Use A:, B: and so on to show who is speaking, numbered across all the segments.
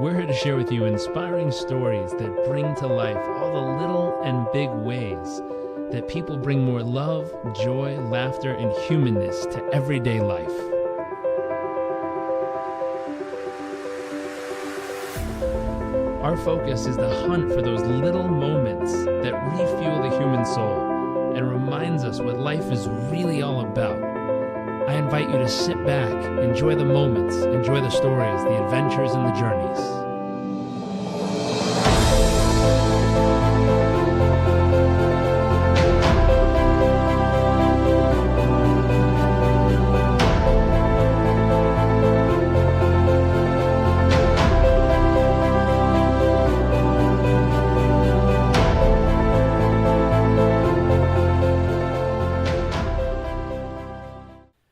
A: We're here to share with you inspiring stories that bring to life all the little and big ways that people bring more love, joy, laughter, and humanness to everyday life. Our focus is the hunt for those little moments that refuel the human soul and reminds us what life is really all about. I invite you to sit back, enjoy the moments, enjoy the stories, the adventures, and the journeys.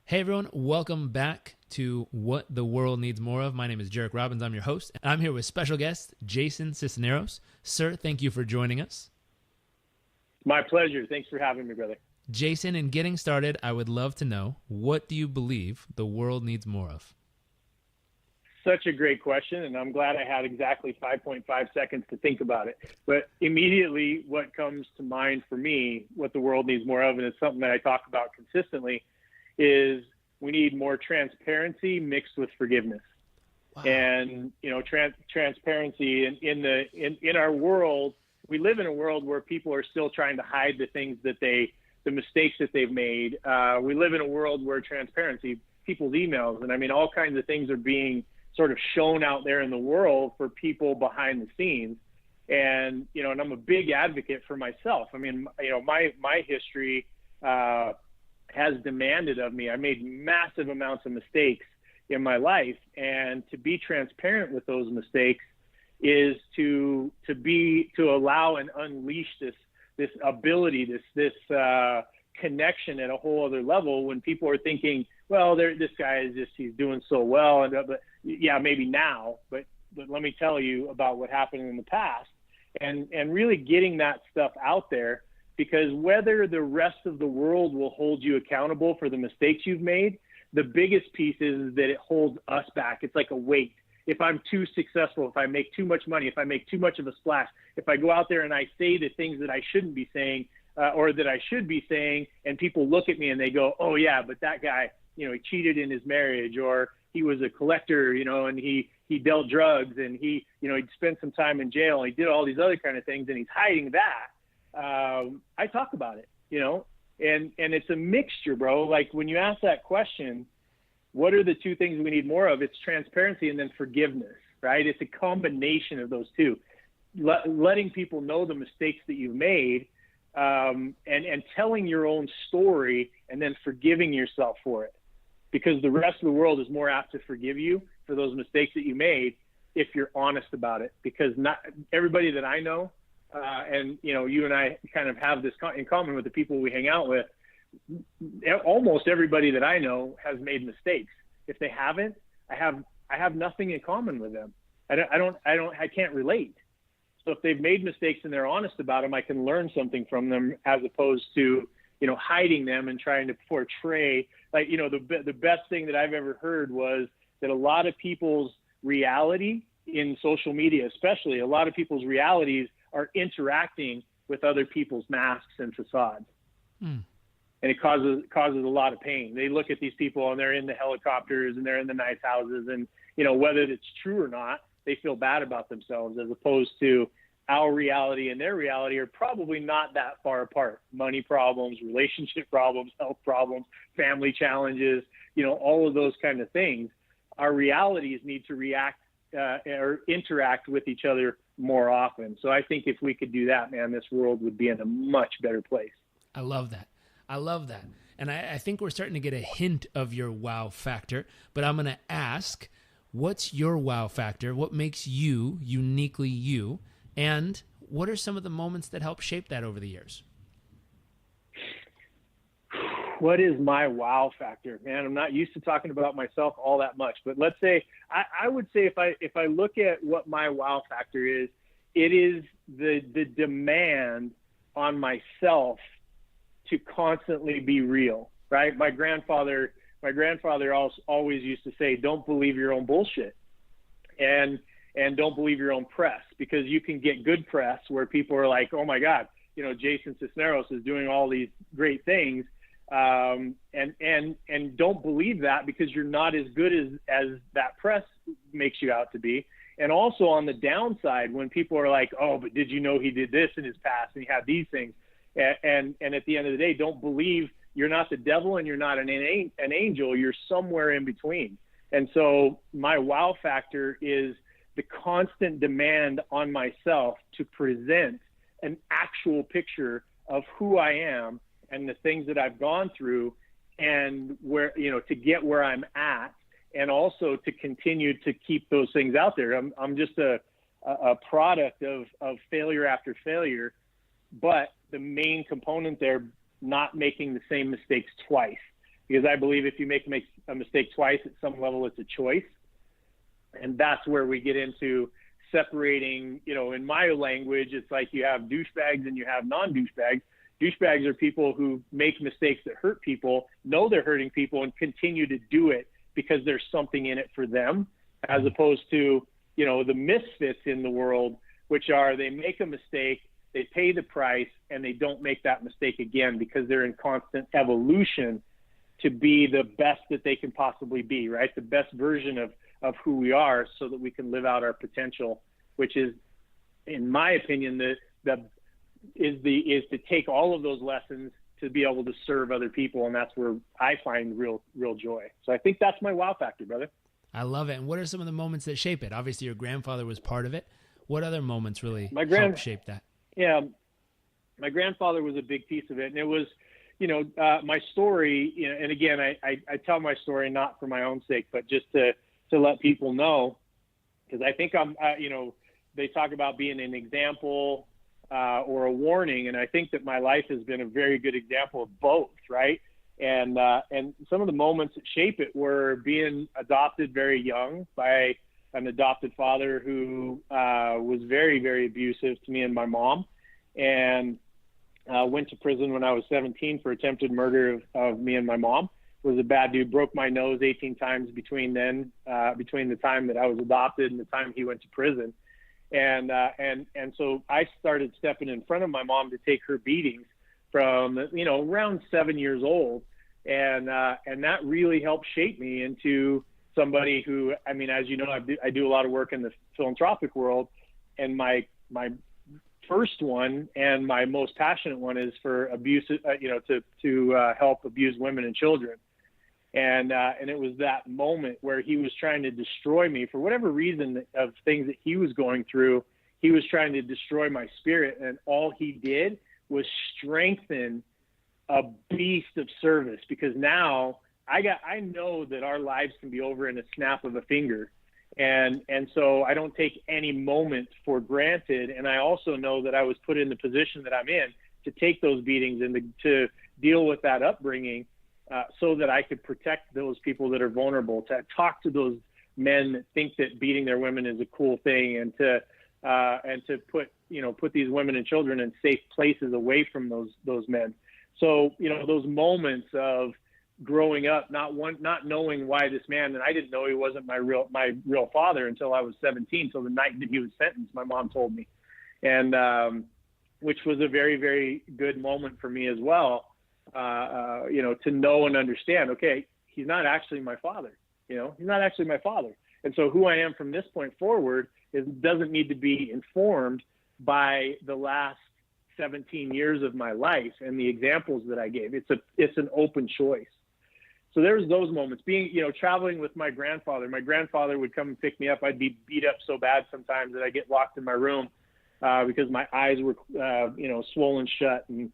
A: Hey everyone, welcome back to What the World Needs More of. My name is Jarek Robbins. I'm your host. I'm here with special guest, Jason Sisneros. Sir, thank you for joining us.
B: My pleasure. Thanks for having me, brother.
A: Jason, in getting started, I would love to know, what do you believe the world needs more of?
B: Such a great question, and I'm glad I had exactly 5.5 seconds to think about it. But immediately what comes to mind for me, what the world needs more of, and it's something that I talk about consistently, is we need more transparency mixed with forgiveness. Wow. And transparency in our world, we live in a world where people are still trying to hide the things that the mistakes that they've made. We live in a world where transparency, people's emails, and I mean all kinds of things are being sort of shown out there in the world for people behind the scenes. And and I'm a big advocate for myself. I mean, my history has demanded of me. I made massive amounts of mistakes in my life, and to be transparent with those mistakes is to allow and unleash this ability, this connection at a whole other level. When people are thinking, well, this guy he's doing so well, but yeah, maybe now, but let me tell you about what happened in the past, and really getting that stuff out there. Because whether the rest of the world will hold you accountable for the mistakes you've made, the biggest piece is that it holds us back. It's like a weight. If I'm too successful, if I make too much money, if I make too much of a splash, if I go out there and I say the things that I shouldn't be saying or that I should be saying, and people look at me and they go, oh yeah, but that guy, he cheated in his marriage, or he was a collector, and he dealt drugs, and he'd spent some time in jail, and he did all these other kind of things, and he's hiding that. I talk about it, and it's a mixture, bro. Like when you ask that question, what are the two things we need more of? It's transparency and then forgiveness, right? It's a combination of those two. Letting people know the mistakes that you've made, and telling your own story, and then forgiving yourself for it. Because the rest of the world is more apt to forgive you for those mistakes that you made if you're honest about it. Because not everybody that I know, and you and I kind of have this in common with the people we hang out with. Almost everybody that I know has made mistakes. If they haven't, I have nothing in common with them. I can't relate. So if they've made mistakes and they're honest about them, I can learn something from them, as opposed to hiding them and trying to portray. Like the best thing that I've ever heard was that a lot of people's reality in social media, especially, a lot of people's realities are interacting with other people's masks and facades. And it causes a lot of pain. They look at these people and they're in the helicopters and they're in the nice houses, and whether it's true or not, they feel bad about themselves, as opposed to our reality and their reality are probably not that far apart. Money problems, relationship problems, health problems, family challenges, all of those kind of things. Our realities need to react or interact with each other more often. So I think if we could do that, man, this world would be in a much better place.
A: I love that. And I think we're starting to get a hint of your wow factor, but I'm going to ask, what's your wow factor? What makes you uniquely you? And what are some of the moments that help shape that over the years?
B: What is my wow factor, man? I'm not used to talking about myself all that much, but let's say, I would say if I look at what my wow factor is, it is the demand on myself to constantly be real, right? My grandfather always used to say, don't believe your own bullshit. And and don't believe your own press, because you can get good press where people are like, oh my God, Jason Sisneros is doing all these great things. And don't believe that, because you're not as good as that press makes you out to be. And also on the downside, when people are like, oh, but did you know he did this in his past and he had these things? And at the end of the day, don't believe you're not the devil and you're not an angel. You're somewhere in between. And so my wow factor is the constant demand on myself to present an actual picture of who I am and the things that I've gone through, and where, to get where I'm at, and also to continue to keep those things out there. I'm just a product of failure after failure, but the main component there, not making the same mistakes twice, because I believe if you make a mistake twice, at some level, it's a choice. And that's where we get into separating, in my language, it's like you have douchebags and you have non-douchebags. Douchebags are people who make mistakes that hurt people, know they're hurting people, and continue to do it because there's something in it for them, as opposed to, the misfits in the world, which are, they make a mistake, they pay the price, and they don't make that mistake again, because they're in constant evolution to be the best that they can possibly be, right? The best version of who we are, so that we can live out our potential, which is, in my opinion, is to take all of those lessons to be able to serve other people. And that's where I find real joy. So I think that's my wow factor, brother.
A: I love it. And what are some of the moments that shape it? Obviously your grandfather was part of it. What other moments really helped shape that?
B: Yeah. My grandfather was a big piece of it. And it was, my story, and again, I tell my story not for my own sake, but just to let people know, because I think they talk about being an example or a warning. And I think that my life has been a very good example of both, right? And some of the moments that shape it were being adopted very young by an adopted father who was very, very abusive to me and my mom, and went to prison when I was 17 for attempted murder of me and my mom. Was a bad dude, broke my nose 18 times between the time that I was adopted and the time he went to prison. And so I started stepping in front of my mom to take her beatings from, around 7 years old. And that really helped shape me into somebody who, as you know, I do a lot of work in the philanthropic world, and my first one and my most passionate one is for abuse, to help abused women and children. And it was that moment where he was trying to destroy me for whatever reason of things that he was going through. He was trying to destroy my spirit, and all he did was strengthen a beast of service, because now I know that our lives can be over in a snap of a finger. And so I don't take any moment for granted. And I also know that I was put in the position that I'm in to take those beatings and to deal with that upbringing, so that I could protect those people that are vulnerable, to talk to those men that think that beating their women is a cool thing, and to put these women and children in safe places away from those men. So, those moments of growing up, not knowing why this man, and I didn't know he wasn't my real father until I was 17, till the night that he was sentenced, my mom told me. And, which was a very, very good moment for me as well. To know and understand, okay, he's not actually my father, he's not actually my father. And so who I am from this point forward doesn't need to be informed by the last 17 years of my life and the examples that I gave. It's an open choice. So there's those moments being, traveling with my grandfather. My grandfather would come and pick me up. I'd be beat up so bad sometimes that I get locked in my room, because my eyes were, swollen shut and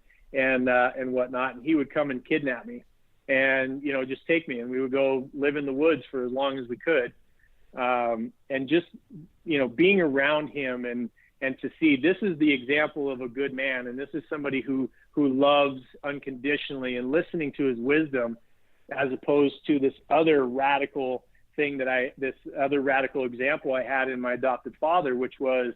B: whatnot. And he would come and kidnap me and, just take me, and we would go live in the woods for as long as we could. And just, being around him and to see this is the example of a good man. And this is somebody who loves unconditionally, and listening to his wisdom, as opposed to this other radical thing this other radical example I had in my adopted father, which was,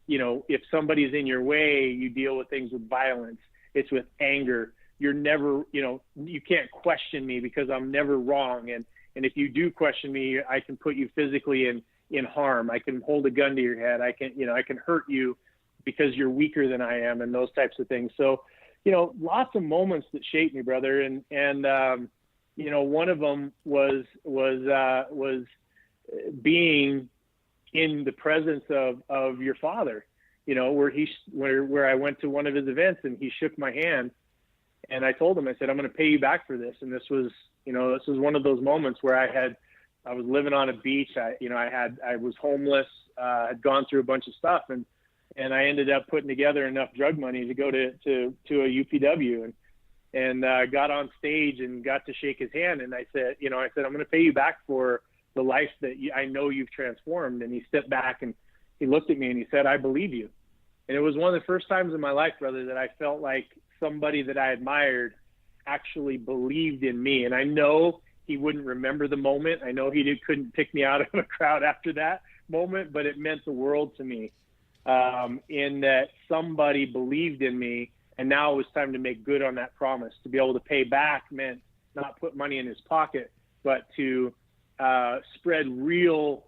B: if somebody's in your way, you deal with things with violence. It's with anger. You're never, you can't question me because I'm never wrong. And if you do question me, I can put you physically in harm. I can hold a gun to your head. I can hurt you because you're weaker than I am, and those types of things. So, lots of moments that shaped me, brother. And one of them was being in the presence of your father, where I went to one of his events and he shook my hand, and I told him, I said, I'm going to pay you back for this. And this was one of those moments where I was living on a beach. I was homeless, had gone through a bunch of stuff, and I ended up putting together enough drug money to go to a UPW, and got on stage and got to shake his hand. And I said, I'm going to pay you back for the life that I know you've transformed. And he stepped back and he looked at me and he said, I believe you. And it was one of the first times in my life, brother, that I felt like somebody that I admired actually believed in me. And I know he wouldn't remember the moment. I know he couldn't pick me out of a crowd after that moment, but it meant the world to me, in that somebody believed in me. And now it was time to make good on that promise. To be able to pay back meant not put money in his pocket, but to spread real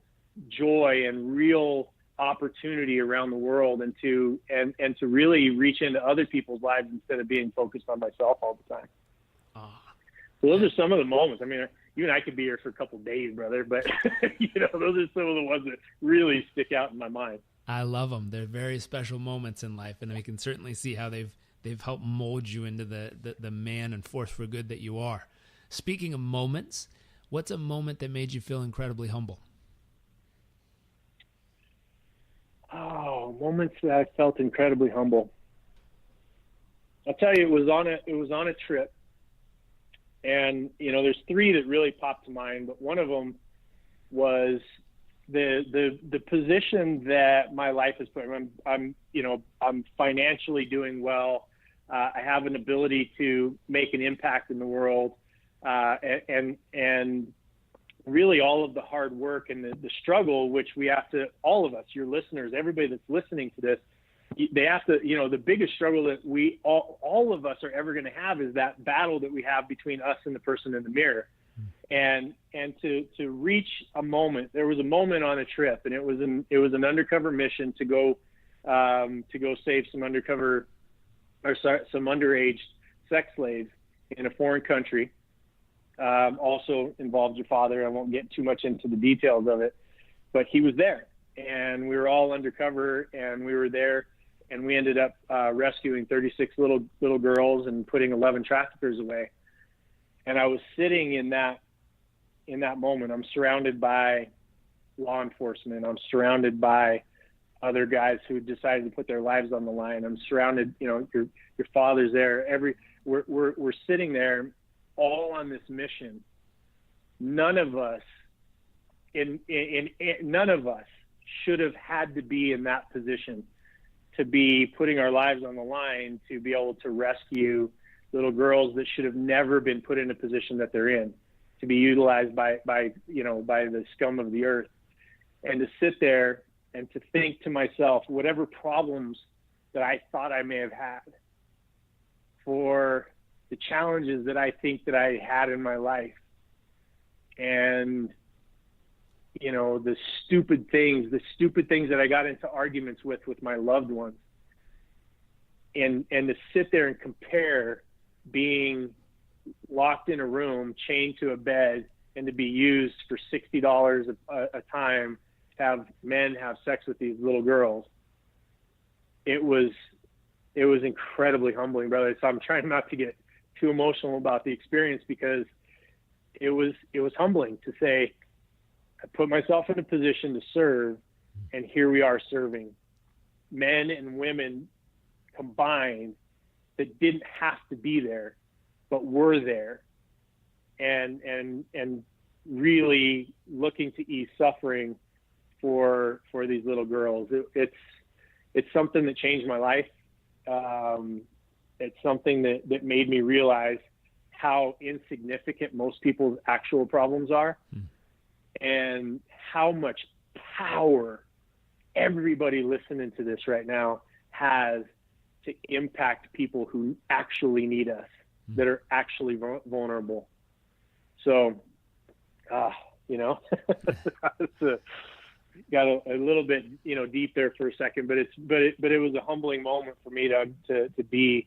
B: joy and real opportunity around the world, and to really reach into other people's lives instead of being focused on myself all the time. So those are some of the moments. I mean, you and I could be here for a couple of days, brother, but those are some of the ones that really stick out in my mind.
A: I love them. They're very special moments in life, and we can certainly see how they've helped mold you into the man and force for good that you are. Speaking of moments, what's a moment that made you feel incredibly humble?
B: Oh, moments that I felt incredibly humble. I'll tell you, it was on a trip, and there's three that really popped to mind, but one of them was the position that my life is put. I'm financially doing well. I have an ability to make an impact in the world, and really all of the hard work and the struggle, which we have to, all of us, your listeners, everybody that's listening to this, they have to, the biggest struggle that we all of us are ever going to have is that battle that we have between us and the person in the mirror. And to reach a moment, there was a moment on a trip, and it was an undercover mission to go save some underage sex slaves in a foreign country. Also involved your father. I won't get too much into the details of it, but he was there, and we were all undercover, and we were there, and we ended up rescuing 36 little girls and putting 11 traffickers away. And I was sitting in that moment. I'm surrounded by law enforcement. I'm surrounded by other guys who decided to put their lives on the line. I'm surrounded, your father's there. We're sitting there all on this mission. None of us should have had to be in that position, to be putting our lives on the line, to be able to rescue little girls that should have never been put in a position that they're in, to be utilized by the scum of the earth. And to sit there and to think to myself, whatever problems that I thought I may have had, for the challenges that I think that I had in my life, and the stupid things that I got into arguments with my loved ones, and to sit there and compare being locked in a room, chained to a bed, and to be used for $60 a time to have men have sex with these little girls. It was incredibly humbling, brother. So I'm trying not to get too emotional about the experience, because it was humbling to say, I put myself in a position to serve, and here we are serving men and women combined that didn't have to be there, but were there, and really looking to ease suffering for these little girls. It's something that changed my life. It's something that made me realize how insignificant most people's actual problems are, and how much power everybody listening to this right now has to impact people who actually need us, that are actually vulnerable. So you know, got a little bit, you know, deep there for a second, but it was a humbling moment for me to be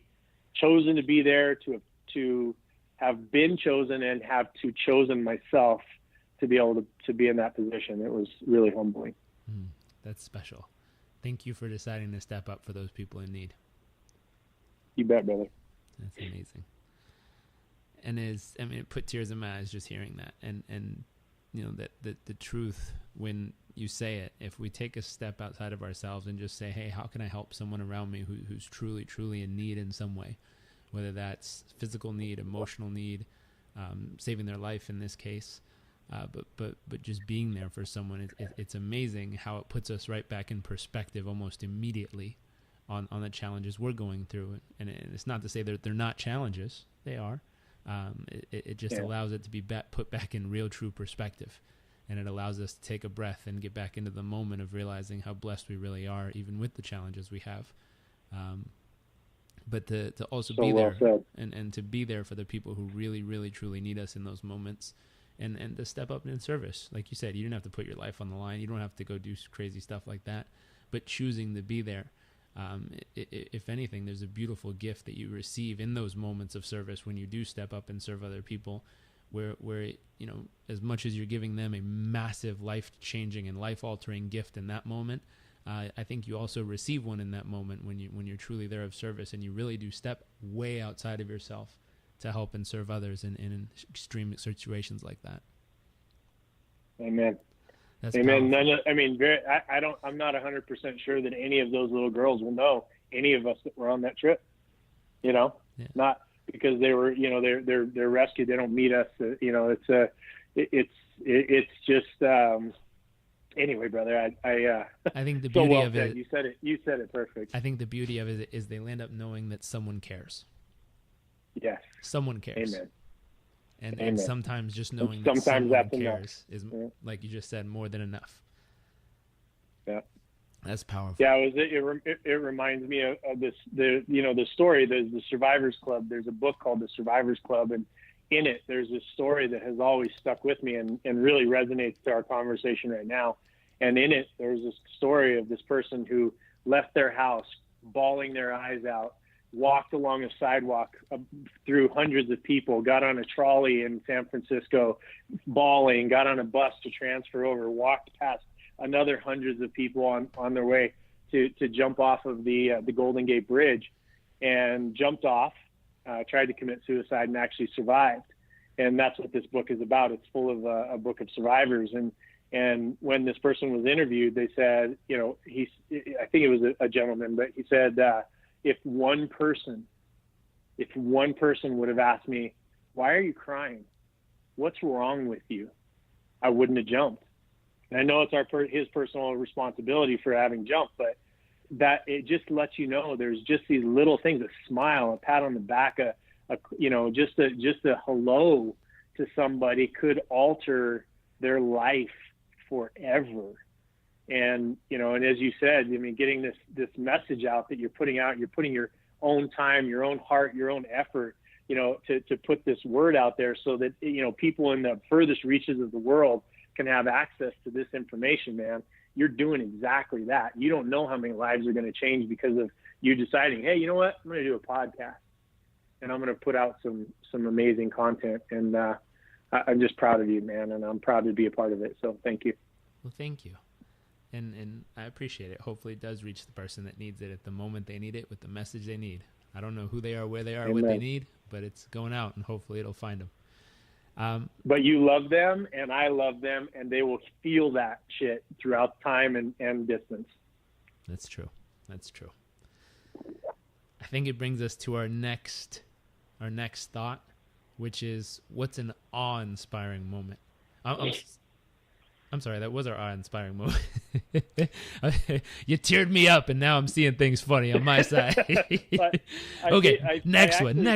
B: chosen to be there, to have been chosen and have to chosen myself to be able to be in that position. It was really humbling.
A: That's special. Thank you for deciding to step up for those people in need.
B: You bet, brother.
A: That's amazing. And it put tears in my eyes just hearing that. And you know, that the truth, when you say it, if we take a step outside of ourselves and just say, hey, how can I help someone around me who's truly, truly in need in some way, whether that's physical need, emotional need, saving their life in this case, but just being there for someone, it's amazing how it puts us right back in perspective almost immediately on the challenges we're going through. And it's not to say that they're not challenges. They are. It just allows it to be put back in real, true perspective. And it allows us to take a breath and get back into the moment of realizing how blessed we really are, even with the challenges we have. But to also be there and to be there for the people who really, really, truly need us in those moments, and to step up in service. Like you said, you didn't have to put your life on the line. You don't have to go do crazy stuff like that, but choosing to be there. If anything, there's a beautiful gift that you receive in those moments of service when you do step up and serve other people, where you know, as much as you're giving them a massive life-changing and life-altering gift in that moment, I think you also receive one in that moment when you're truly there of service, and you really do step way outside of yourself to help and serve others in extreme situations like that.
B: Amen.
A: That's
B: Amen.
A: powerful.
B: I'm not 100% sure that any of those little girls will know any of us that were on that trip. You know, not because they were, you know, they're rescued. They don't meet us. You know, it's just. Anyway, brother, I
A: think the beauty of it.
B: You said it perfect.
A: I think the beauty of it is they land up knowing that someone cares.
B: Yes.
A: Someone cares.
B: Amen.
A: And sometimes just knowing that someone cares is, like you just said, more than enough.
B: Yeah.
A: That's powerful.
B: Yeah, it reminds me of the story. There's the Survivors Club. There's a book called The Survivors Club, and in it, there's this story that has always stuck with me and really resonates to our conversation right now. And in it, there's this story of this person who left their house, bawling their eyes out, walked along a sidewalk through hundreds of people, got on a trolley in San Francisco, bawling, got on a bus to transfer over, walked past another hundreds of people on their way to jump off of the Golden Gate Bridge, and jumped off, tried to commit suicide, and actually survived. And that's what this book is about. It's full of a book of survivors. And when this person was interviewed, they said, you know, I think it was a gentleman, but he said, if one person would have asked me, why are you crying? What's wrong with you? I wouldn't have jumped. And I know it's his personal responsibility for having jumped, but that it just lets you know there's just these little things, a smile, a pat on the back, just a hello to somebody could alter their life forever. And, you know, and as you said, I mean, getting this message out that you're putting your own time, your own heart, your own effort, you know, to put this word out there so that, you know, people in the furthest reaches of the world can have access to this information, man. You're doing exactly that. You don't know how many lives are going to change because of you deciding, hey, you know what? I'm going to do a podcast and I'm going to put out some amazing content. And I'm just proud of you, man. And I'm proud to be a part of it. So thank you.
A: Well, thank you. And I appreciate it. Hopefully it does reach the person that needs it at the moment they need it with the message they need. I don't know who they are, where they are,
B: Amen.
A: What they need, but it's going out and hopefully it'll find them.
B: But you love them and I love them, and they will feel that shit throughout time and distance.
A: That's true. That's true. I think it brings us to our next thought, which is, what's an awe-inspiring moment? I'm sorry, that was our awe-inspiring moment. You teared me up, and now I'm seeing things funny on my side. Okay, next one.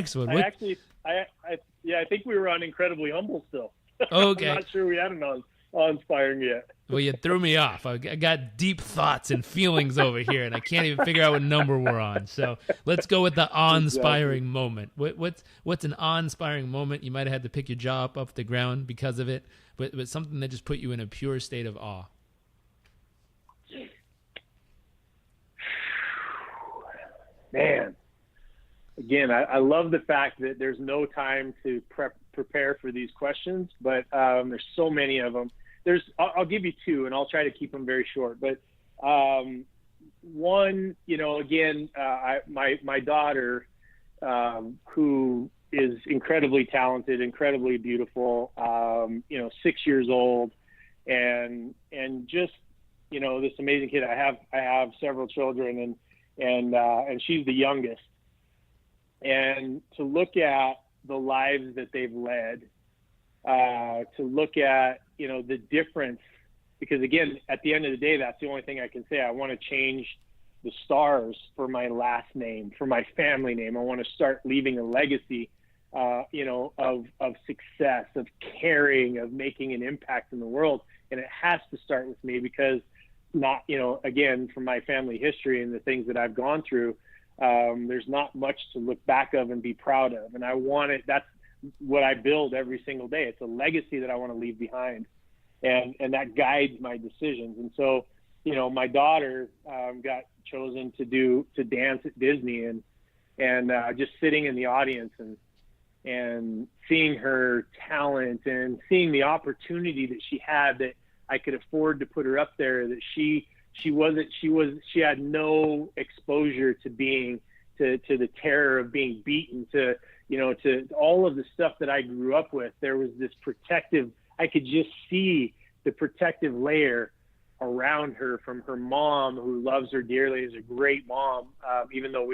B: I think we were on Incredibly Humble still.
A: Okay.
B: I'm not sure we had it on awe-inspiring yet.
A: Well, you threw me off. I got deep thoughts and feelings over here, and I can't even figure out what number we're on. So let's go with the awe-inspiring moment. What's an awe-inspiring moment? You might have had to pick your jaw up off the ground because of it, but something that just put you in a pure state of awe.
B: Man, again, I love the fact that there's no time to prepare for these questions, but there's so many of them. I'll give you two, and I'll try to keep them very short. But one, again, my daughter, who is incredibly talented, incredibly beautiful, 6 years old, and just, this amazing kid. I have several children, and she's the youngest. And to look at the lives that they've led, to look at, the difference, because again, at the end of the day, that's the only thing I can say. I want to change the stars for my last name, for my family name. I want to start leaving a legacy, of success, of caring, of making an impact in the world. And it has to start with me, because not, again, from my family history and the things that I've gone through, there's not much to look back of and be proud of. And I want it. That's what I build every single day. It's a legacy that I want to leave behind, and that guides my decisions. And so, my daughter got chosen to dance at Disney, and just sitting in the audience and seeing her talent and seeing the opportunity that she had, that I could afford to put her up there, that she had no exposure to being to the terror of being beaten, to all of the stuff that I grew up with. There was this protective, I could just see the protective layer around her from her mom, who loves her dearly, is a great mom, even though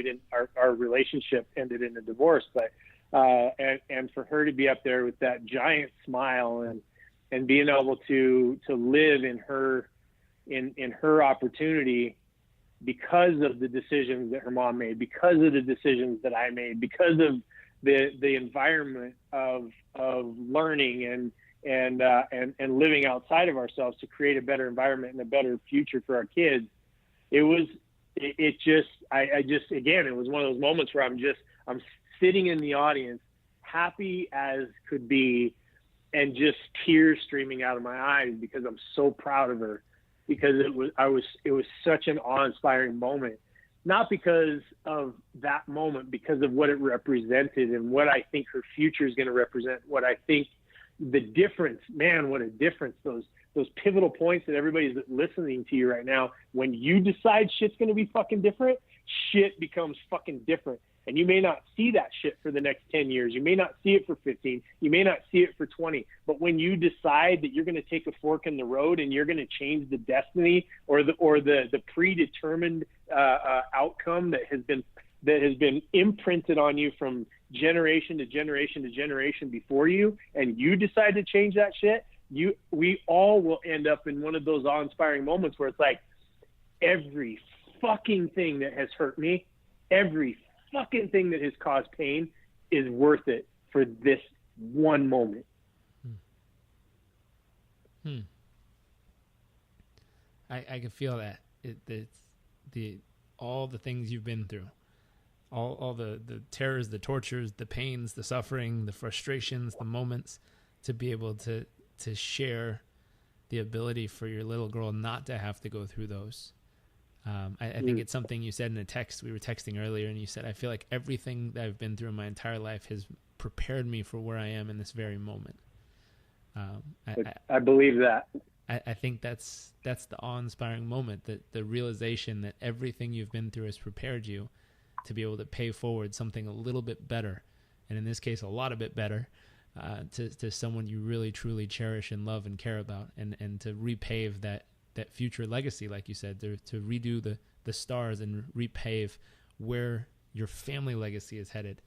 B: our relationship ended in a divorce. But and for her to be up there with that giant smile and being able to live in her opportunity, because of the decisions that her mom made, because of the decisions that I made, because of the environment of learning and living outside of ourselves to create a better environment and a better future for our kids. It was one of those moments where I'm sitting in the audience, happy as could be, and just tears streaming out of my eyes, because I'm so proud of her, because it was such an awe-inspiring moment. Not because of that moment, because of what it represented and what I think her future is going to represent, what I think the difference, man, what a difference, those pivotal points that everybody's listening to you right now. When you decide shit's going to be fucking different, shit becomes fucking different. And you may not see that shit for the next 10 years. You may not see it for 15. You may not see it for 20. But when you decide that you're going to take a fork in the road and you're going to change the destiny or the predetermined outcome that has been imprinted on you from generation to generation to generation before you, and you decide to change that shit, we all will end up in one of those awe-inspiring moments where it's like, every fucking thing that has hurt me, every fucking thing that has caused pain is worth it for this one moment.
A: I can feel that. It's all the things you've been through, all the terrors, the tortures, the pains, the suffering, the frustrations, the moments, to be able to share the ability for your little girl not to have to go through those. I think it's something you said in a text. We were texting earlier, and you said, I feel like everything that I've been through in my entire life has prepared me for where I am in this very moment.
B: I believe that.
A: I think that's the awe-inspiring moment, that the realization that everything you've been through has prepared you to be able to pay forward something a little bit better, and in this case, a lot of bit better, to someone you really, truly cherish and love and care about, and to repave that future legacy, like you said, to redo the stars and repave where your family legacy is headed.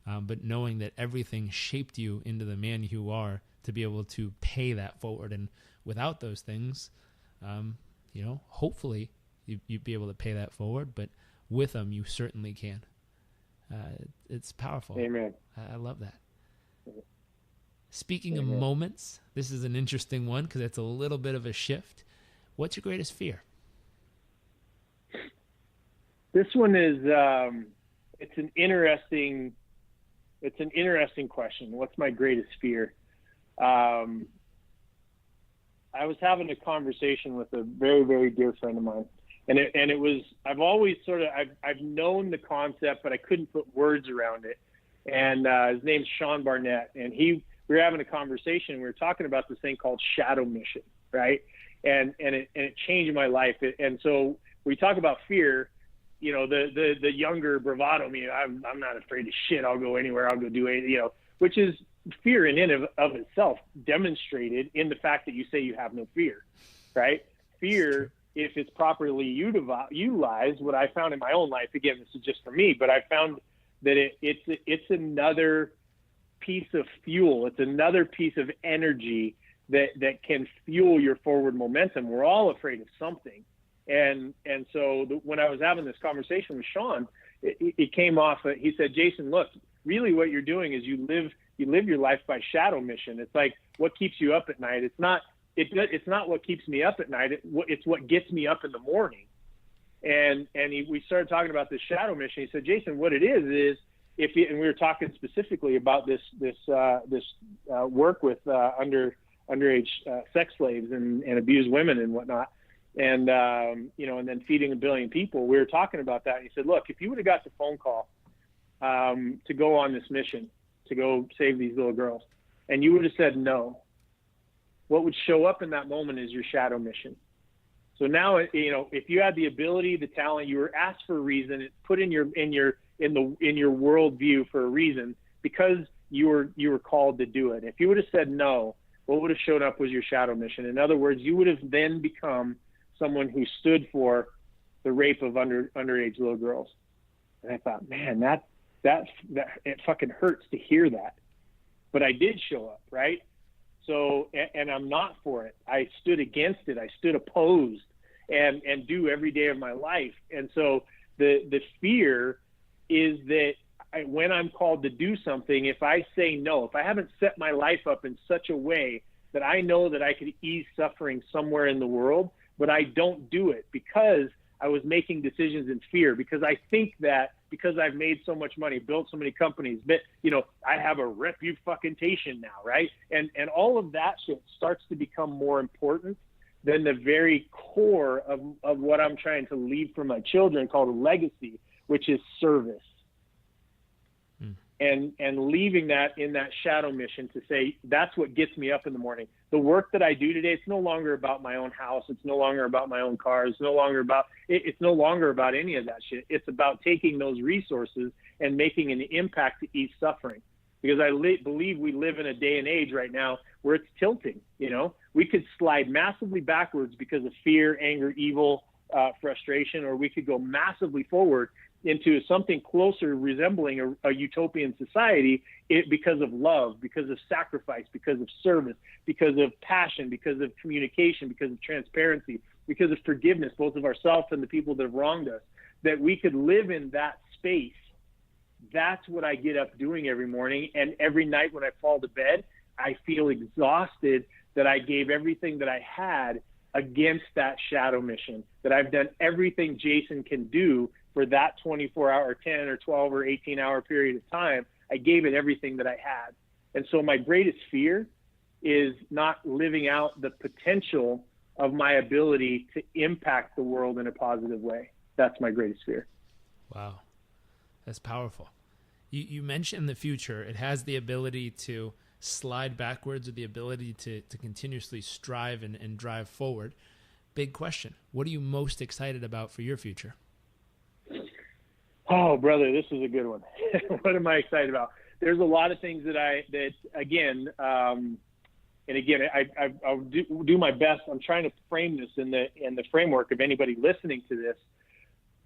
A: But knowing that everything shaped you into the man you are, to be able to pay that forward. And without those things, hopefully you'd be able to pay that forward, but with them, you certainly can. It's powerful.
B: Amen.
A: I love that. Speaking of moments, this is an interesting one because it's a little bit of a shift. What's your greatest fear?
B: This one is, it's an interesting question. What's my greatest fear? I was having a conversation with a very, very dear friend of mine, and it was, I've known the concept, but I couldn't put words around it. And his name's Sean Barnett, and we were having a conversation. We were talking about this thing called shadow mission, right? And it changed my life. And so we talk about fear. You know, the younger bravado me, I'm not afraid of shit. I'll go anywhere. I'll go do it. You know, which is fear in and of itself, demonstrated in the fact that you say you have no fear, right? Fear, if it's properly utilized, what I found in my own life, again, this is just for me, but I found that it's another piece of fuel. It's another piece of energy that can fuel your forward momentum. We're all afraid of something. And so when I was having this conversation with Sean, it came off, he said, Jason, look, really what you're doing is you live your life by shadow mission. It's like what keeps you up at night. It's not what keeps me up at night. It's what gets me up in the morning. And we started talking about this shadow mission. He said, Jason, what it is and we were talking specifically about this work with underage sex slaves and abused women and whatnot. And, and then feeding 1 billion people. We were talking about that. And he said, look, if you would have got the phone call to go on this mission, to go save these little girls, and you would have said no, what would show up in that moment is your shadow mission. So now, if you had the ability, the talent, you were asked for a reason, it's put in your worldview for a reason, because you were called to do it. If you would have said no, what would have shown up was your shadow mission. In other words, you would have then become someone who stood for the rape of underage little girls. And I thought, man, that it fucking hurts to hear that. But I did show up, right? So, and I'm not for it. I stood against it. I stood opposed and do every day of my life. And so the fear is that when I'm called to do something, if I say no, if I haven't set my life up in such a way that I know that I could ease suffering somewhere in the world, but I don't do it because I was making decisions in fear, because I think that because I've made so much money, built so many companies, but I have a reputation now, right? And all of that shit starts to become more important than the very core of what I'm trying to leave for my children, called a legacy, which is service. And leaving that in that shadow mission to say, that's what gets me up in the morning. The work that I do today, it's no longer about my own house. It's no longer about my own cars. It's no longer about any of that shit. It's about taking those resources and making an impact to ease suffering. Because I believe we live in a day and age right now where it's tilting. We could slide massively backwards because of fear, anger, evil, frustration, or we could go massively forward into something closer resembling a utopian society because of love, because of sacrifice, because of service, because of passion, because of communication, because of transparency, because of forgiveness, both of ourselves and the people that have wronged us, that we could live in that space. That's what I get up doing every morning. And every night when I fall to bed, I feel exhausted that I gave everything that I had against that shadow mission, that I've done everything Jason can do for that 24-hour, 10 or 12 or 18-hour period of time. I gave it everything that I had. And so my greatest fear is not living out the potential of my ability to impact the world in a positive way. That's my greatest fear.
A: Wow. That's powerful. You mentioned the future. It has the ability to slide backwards, or the ability to continuously strive and drive forward. Big question. What are you most excited about for your future?
B: Oh, brother, this is a good one. What am I excited about? There's a lot of things I'll do my best. I'm trying to frame this in the framework of anybody listening to this.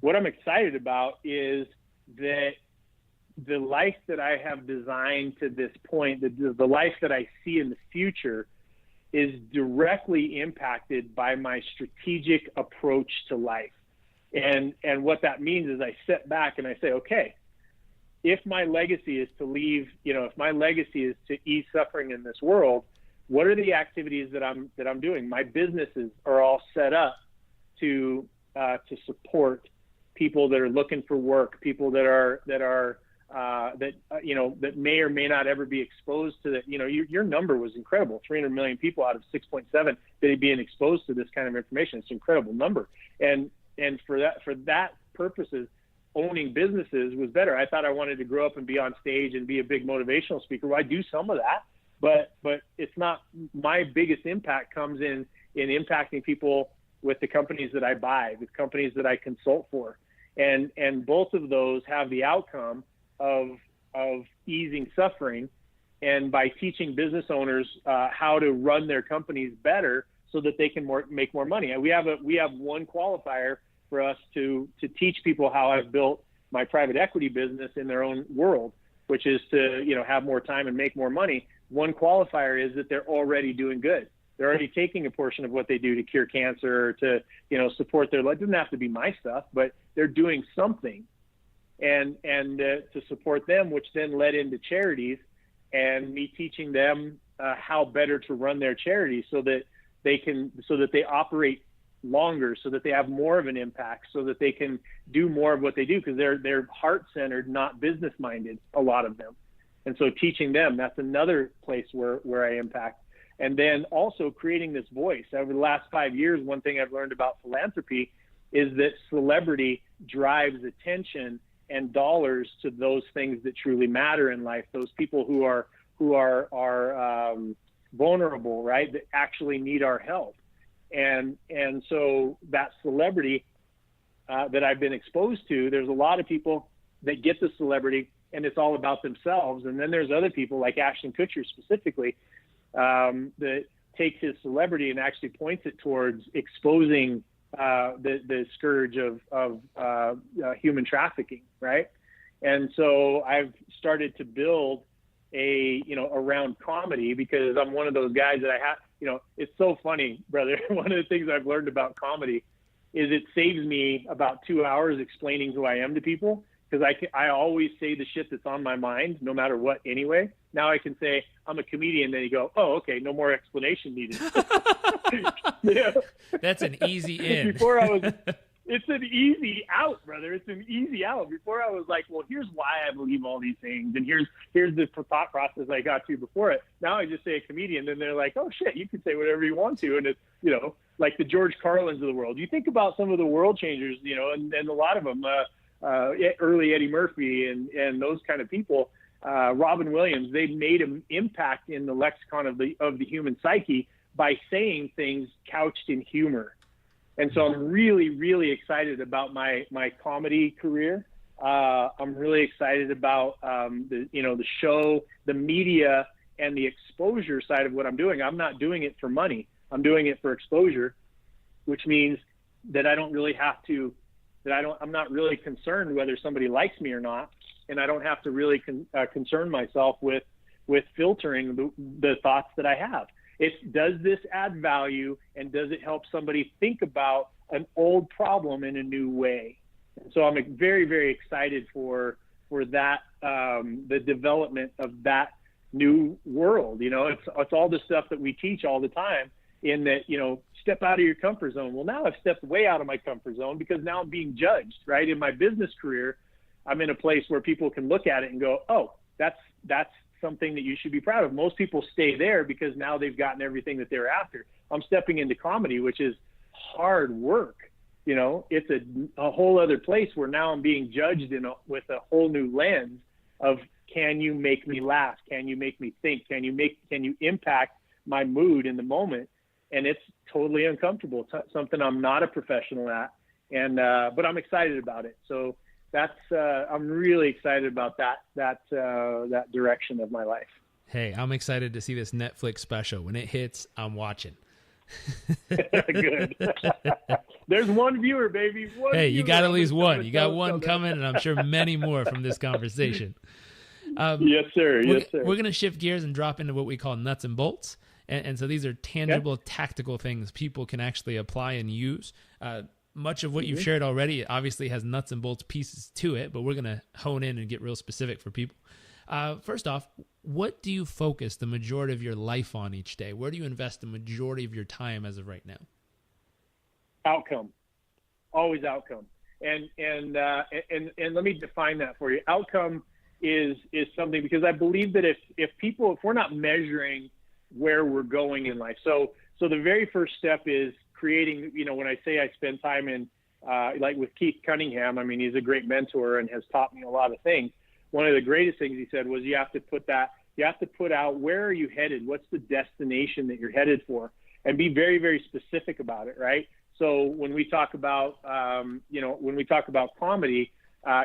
B: What I'm excited about is that the life that I have designed to this point, the life that I see in the future, is directly impacted by my strategic approach to life. And what that means is I sit back and I say, okay, if my legacy is to leave, if my legacy is to ease suffering in this world, what are the activities that I'm doing? My businesses are all set up to support people that are looking for work, people that may or may not ever be exposed to that. Your number was incredible. 300 million people out of 6.7 that are being exposed to this kind of information. It's an incredible number. And for that purposes, owning businesses was better. I thought I wanted to grow up and be on stage and be a big motivational speaker. Well, I do some of that, but it's not my biggest impact comes in impacting people with the companies that I buy, the companies that I consult for. And both of those have the outcome of easing suffering, and by teaching business owners how to run their companies better so that they can make more money. And we have one qualifier for us to teach people how I've built my private equity business in their own world, which is to have more time and make more money. One qualifier is that they're already doing good. They're already taking a portion of what they do to cure cancer or to support their life. It doesn't have to be my stuff, but they're doing something, and to support them, which then led into charities, and me teaching them how better to run their charities so that they operate longer, so that they have more of an impact, so that they can do more of what they do, because they're heart-centered, not business-minded, a lot of them. And so teaching them, that's another place where I impact. And then also creating this voice. Over the last 5 years, one thing I've learned about philanthropy is that celebrity drives attention and dollars to those things that truly matter in life. Those people who are vulnerable, right? That actually need our help. And so that celebrity that I've been exposed to, there's a lot of people that get the celebrity and it's all about themselves. And then there's other people like Ashton Kutcher specifically, that takes his celebrity and actually points it towards exposing the scourge of human trafficking, right? And so I've started to build around comedy, because I'm one of those guys that I have, it's so funny, brother. One of the things I've learned about comedy is it saves me about 2 hours explaining who I am to people, because I always say the shit that's on my mind, no matter what anyway. Now I can say, I'm a comedian, then you go, oh, okay, no more explanation needed.
A: That's an easy in.
B: It's an easy out, brother. It's an easy out. Before I was like, well, here's why I believe all these things, and here's the thought process I got to before it. Now I just say a comedian, and they're like, oh shit, you can say whatever you want to, and it's like the George Carlins of the world. You think about some of the world changers, and a lot of them, early Eddie Murphy and those kind of people, Robin Williams. They made an impact in the lexicon of the human psyche by saying things couched in humor. And so I'm really, really excited about my comedy career. I'm really excited about the show, the media, and the exposure side of what I'm doing. I'm not doing it for money. I'm doing it for exposure, which means that I don't really have to. I'm not really concerned whether somebody likes me or not, and I don't have to really concern myself with filtering the thoughts that I have. It's, does this add value, and does it help somebody think about an old problem in a new way? And so I'm very, very excited for that, the development of that new world. It's all the stuff that we teach all the time, in that, step out of your comfort zone. Well, now I've stepped way out of my comfort zone, because now I'm being judged, right? In my business career, I'm in a place where people can look at it and go, oh, that's something that you should be proud of. Most people stay there because now they've gotten everything that they're after. I'm stepping into comedy, which is hard work. It's a whole other place where now I'm being judged with a whole new lens of, can you make me laugh? Can you make me think? Can you impact my mood in the moment? And it's totally uncomfortable. It's something I'm not a professional at, but I'm excited about it. So I'm really excited about that direction of my life.
A: Hey, I'm excited to see this Netflix special. When it hits, I'm watching.
B: Good. There's one viewer, baby.
A: You got at least one. You got one coming, and I'm sure many more from this conversation.
B: Yes, sir.
A: We're going to shift gears and drop into what we call nuts and bolts. And so these are tangible, tactical things people can actually apply and use. much of what you've shared already obviously has nuts and bolts pieces to it, but we're going to hone in and get real specific for people. First off, what do you focus the majority of your life on each day? Where do you invest the majority of your time as of right now?
B: Outcome, always outcome. And let me define that for you. Outcome is something, because I believe that if we're not measuring where we're going in life. So the very first step is creating, when I say I spend time in, like with Keith Cunningham, I mean, he's a great mentor and has taught me a lot of things. One of the greatest things he said was you have to put out, where are you headed? What's the destination that you're headed for? And be very, very specific about it, right? So when we talk about, comedy,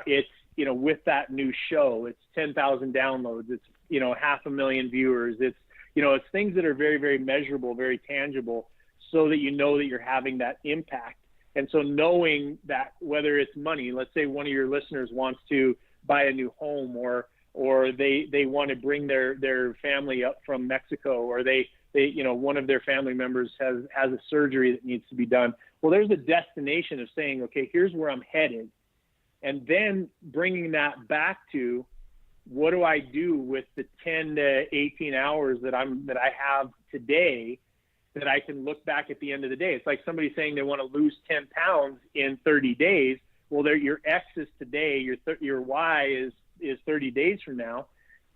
B: it's, with that new show, it's 10,000 downloads, it's, 500,000 viewers. It's, it's things that are very, very measurable, very tangible, so that that you're having that impact. And so knowing that, whether it's money, let's say one of your listeners wants to buy a new home, or they want to bring their family up from Mexico, or they one of their family members has a surgery that needs to be done. Well, there's a destination of saying, okay, here's where I'm headed. And then bringing that back to, what do I do with the 10 to 18 hours that I have today, that I can look back at the end of the day? It's like somebody saying they want to lose 10 pounds in 30 days. Well, your X is today, your Y is 30 days from now.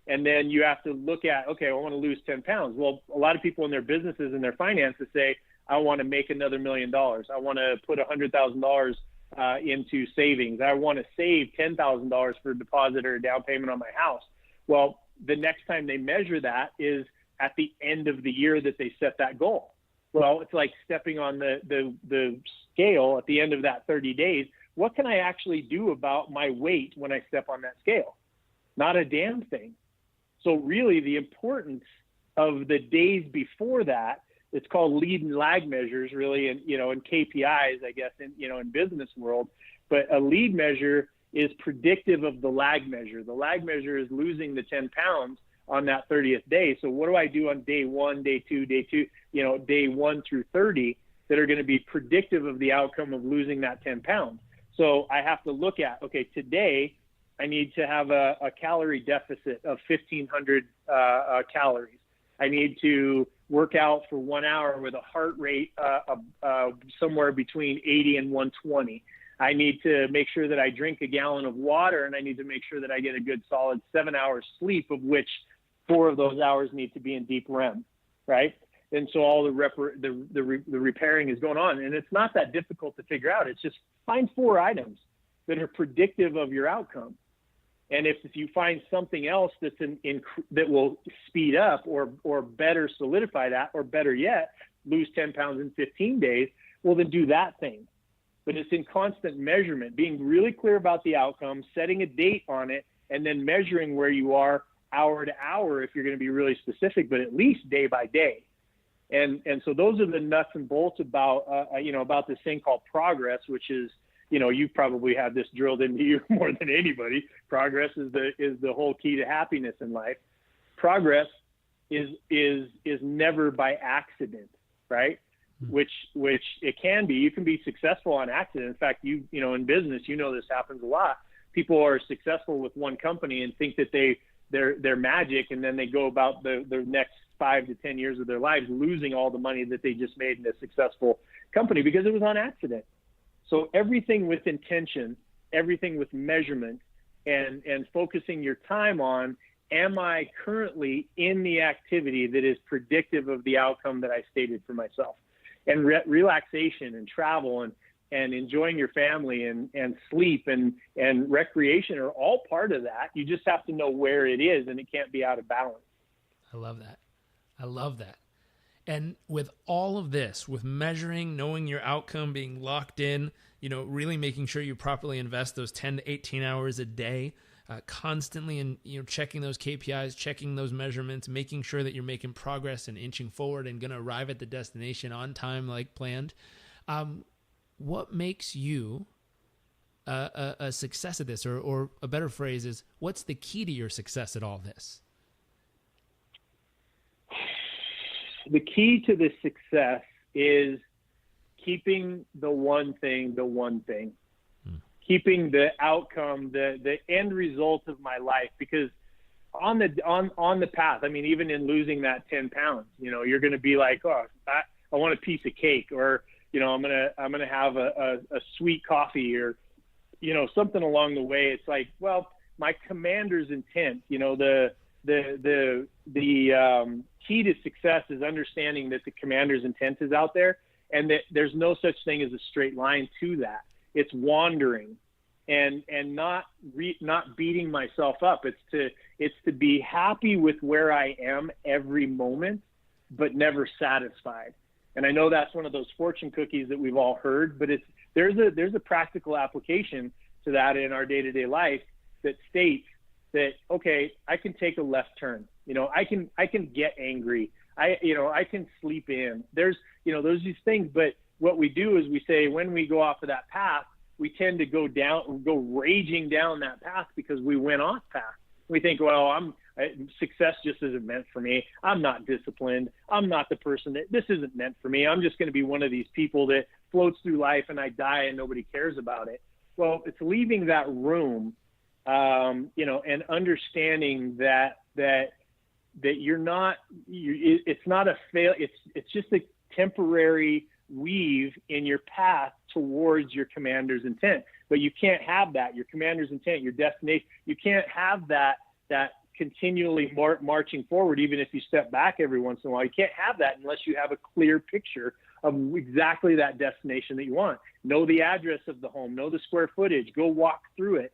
B: And then you have to look at, okay, I want to lose 10 pounds. Well, a lot of people in their businesses and their finances say, I want to make another $1 million. I want to put $100,000 into savings. I want to save $10,000 for a deposit or a down payment on my house. Well, the next time they measure that is at the end of the year that they set that goal. Well, it's like stepping on the scale at the end of that 30 days. What can I actually do about my weight when I step on that scale? Not a damn thing. So really the importance of the days before that, it's called lead and lag measures, really, and in KPIs, I guess, in business world. But a lead measure is predictive of the lag measure. The lag measure is losing the 10 pounds on that 30th day. So what do I do on day 1, day 2, day 1 through 30 that are going to be predictive of the outcome of losing that 10 pounds? So I have to look at, okay, today I need to have a calorie deficit of 1,500 calories. I need to work out for 1 hour with a heart rate somewhere between 80 and 120. I need to make sure that I drink a gallon of water, and I need to make sure that I get a good solid 7 hours sleep, of which 4 of those hours need to be in deep REM, right? And so all the repairing is going on, and it's not that difficult to figure out. It's just find 4 items that are predictive of your outcome. And if you find something else that's that will speed up or better solidify that, or better yet, lose 10 pounds in 15 days, well, then do that thing. But it's in constant measurement, being really clear about the outcome, setting a date on it, and then measuring where you are hour to hour if you're going to be really specific, but at least day by day. And so those are the nuts and bolts about this thing called progress, which is, you probably have this drilled into you more than anybody. Progress is the whole key to happiness in life. Progress is never by accident, right? Which it can be. You can be successful on accident. In fact, in business, this happens a lot. People are successful with one company and think that they're magic, and then they go about the next 5 to 10 years of their lives losing all the money that they just made in a successful company because it was on accident. So everything with intention, everything with measurement, and focusing your time on, am I currently in the activity that is predictive of the outcome that I stated for myself? And relaxation and travel and enjoying your family and sleep and recreation are all part of that. You just have to know where it is, and it can't be out of balance.
A: I love that. And with all of this, with measuring, knowing your outcome, being locked in, really making sure you properly invest those 10 to 18 hours a day, constantly, and checking those KPIs, checking those measurements, making sure that you're making progress and inching forward and going to arrive at the destination on time like planned. What makes you a success at this? Or a better phrase is, what's the key to your success at all this?
B: The key to the success is keeping the one thing, keeping the outcome, the end result of my life, because on the path, I mean, even in losing that 10 pounds, you know, you're going to be like, oh, I want a piece of cake, or, you know, I'm going to have a sweet coffee, or, you know, something along the way. It's like, well, my commander's intent, you know, the key to success is understanding that the commander's intent is out there, and that there's no such thing as a straight line to that. It's wandering, and not beating myself up. It's to be happy with where I am every moment, but never satisfied. And I know that's one of those fortune cookies that we've all heard, but there's a practical application to that in our day-to-day life that states that, okay, I can take a left turn. You know, I can get angry. I can sleep in. There's these things, but what we do is we say, when we go off of that path, we tend to go raging down that path because we went off path. We think, well, success just isn't meant for me. I'm not disciplined. I'm not the person this isn't meant for me. I'm just going to be one of these people that floats through life and I die and nobody cares about it. Well, it's leaving that room, and understanding that you're not, it's not a fail. It's just a temporary weave in your path towards your commander's intent. But you can't have that, your commander's intent, your destination. You can't have that continually marching forward, even if you step back every once in a while. You can't have that unless you have a clear picture of exactly that destination that you want. Know the address of the home, know the square footage, go walk through it,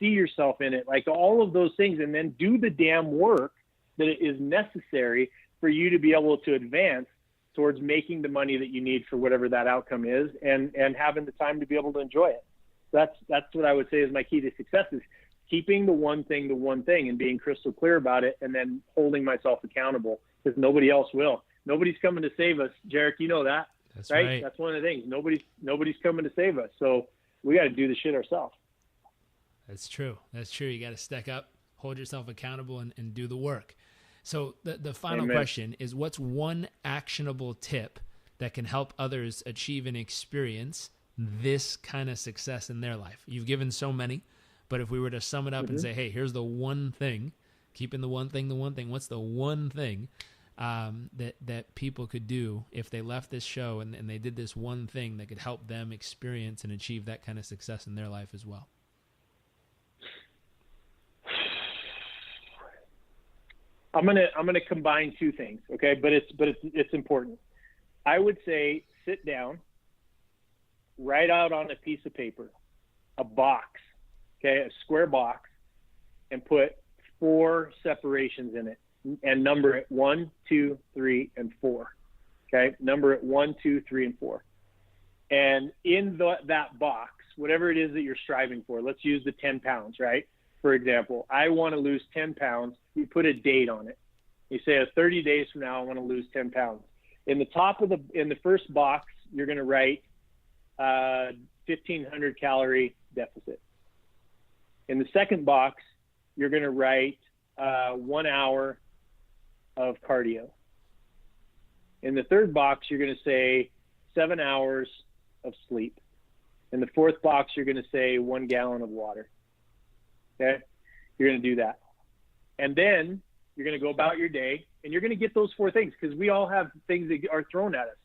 B: see yourself in it, like all of those things, and then do the damn work that is necessary for you to be able to advance towards making the money that you need for whatever that outcome is, and having the time to be able to enjoy it. That's what I would say is my key to success, is keeping the one thing, and being crystal clear about it, and then holding myself accountable, because nobody else will. Nobody's coming to save us, Jarek. You know that.
A: That's right.
B: That's one of the things. Nobody's coming to save us. So we got to do the shit ourselves.
A: That's true. You got to step up, hold yourself accountable, and do the work. So the final
B: Amen.
A: question is, what's one actionable tip that can help others achieve and experience this kind of success in their life? You've given so many, but if we were to sum it up and say, hey, here's the one thing, keeping the one thing, what's the one thing that people could do if they left this show and they did this one thing that could help them experience and achieve that kind of success in their life as well?
B: I'm gonna combine two things, okay? But it's important. I would say sit down, write out on a piece of paper, a box, okay, a square box, and put 4 separations in it, and number it 1, 2, 3, and 4. Okay, number it 1, 2, 3, and 4. And in that box, whatever it is that you're striving for, let's use the 10 pounds, right? For example, I want to lose 10 pounds. You put a date on it. You say 30 days from now, I want to lose 10 pounds. In the first box, you're going to write 1,500 calorie deficit. In the second box, you're going to write 1 hour of cardio. In the third box, you're going to say 7 hours of sleep. In the fourth box, you're going to say 1 gallon of water. Okay? You're going to do that. And then you're going to go about your day, and you're going to get those 4 things, because we all have things that are thrown at us.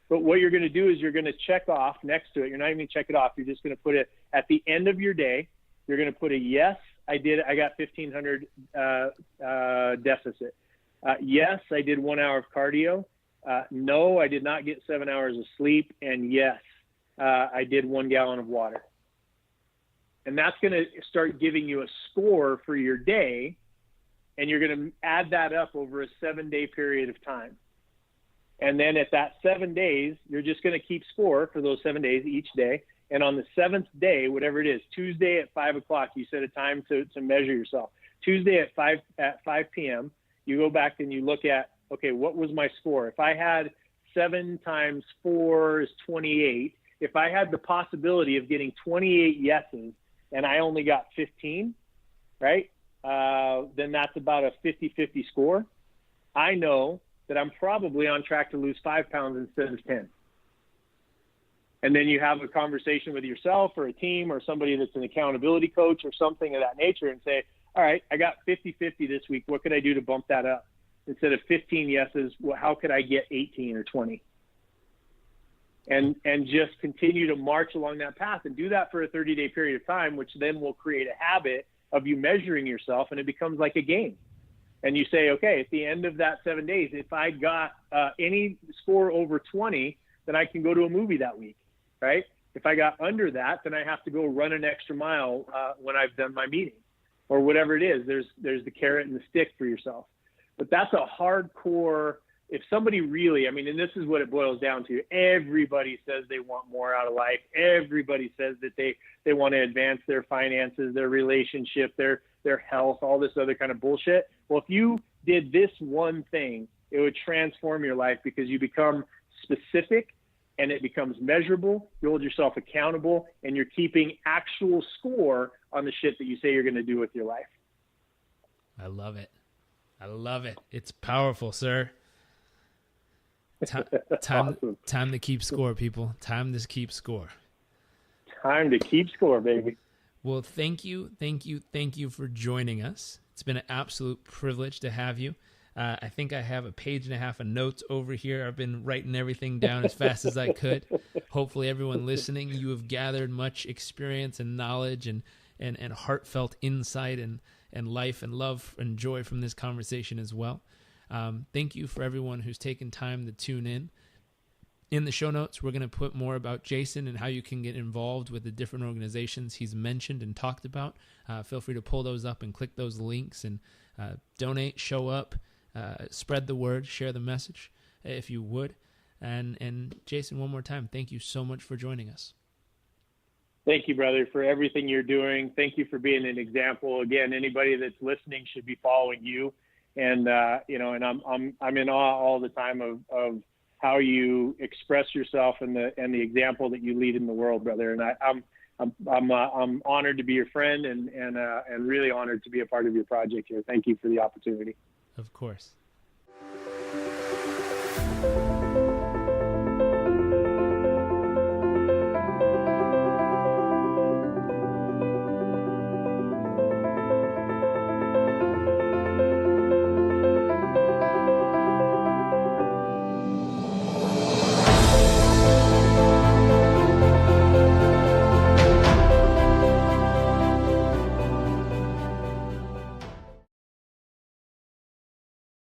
B: But what you're going to do is you're going to check off next to it. You're not even going to check it off. You're just going to put it at the end of your day. You're going to put a yes, I got 1,500 deficit. Yes, I did 1 hour of cardio. No, I did not get 7 hours of sleep. And yes, I did 1 gallon of water. And that's going to start giving you a score for your day. And you're going to add that up over a 7-day period of time. And then at that 7 days, you're just going to keep score for those 7 days each day. And on the 7th day, whatever it is, Tuesday at 5 o'clock, you set a time to measure yourself. Tuesday at 5 p.m., you go back and you look at, okay, what was my score? If I had 7 times 4 is 28, if I had the possibility of getting 28 yeses and I only got 15, right? Then that's about a 50-50 score. I know that I'm probably on track to lose 5 pounds instead of 10. And then you have a conversation with yourself or a team or somebody that's an accountability coach or something of that nature and say, all right, I got 50-50 this week. What could I do to bump that up? Instead of 15 yeses, well, how could I get 18 or 20? And just continue to march along that path and do that for a 30-day period of time, which then will create a habit of you measuring yourself, and it becomes like a game. And you say, okay, at the end of that 7 days, if I got any score over 20, then I can go to a movie that week, right? If I got under that, then I have to go run an extra mile when I've done my meeting or whatever it is. There's the carrot and the stick for yourself. But that's a hardcore, if somebody really, I mean, and this is what it boils down to. Everybody says they want more out of life. Everybody says that they want to advance their finances, their relationship, their health, all this other kind of bullshit. Well, if you did this one thing, it would transform your life because you become specific and it becomes measurable. You hold yourself accountable and you're keeping actual score on the shit that you say you're going to do with your life.
A: I love it. I love it. It's powerful, sir. Time to keep score, people. Time to keep score.
B: Time to keep score, baby.
A: Well, thank you for joining us. It's been an absolute privilege to have you. I think I have a page and a half of notes over here. I've been writing everything down as fast as I could. Hopefully everyone listening, you have gathered much experience and knowledge and heartfelt insight and life and love and joy from this conversation as well. Thank you for everyone who's taken time to tune in. In the show notes, we're going to put more about Jason and how you can get involved with the different organizations he's mentioned and talked about. Feel free to pull those up and click those links and donate, show up, spread the word, share the message if you would. And Jason, one more time, thank you so much for joining us.
B: Thank you, brother, for everything you're doing. Thank you for being an example. Again, anybody that's listening should be following you. And and I'm in awe all the time of how you express yourself and the example that you lead in the world, brother. And I'm honored to be your friend and really honored to be a part of your project here. Thank you for the opportunity.
A: Of course.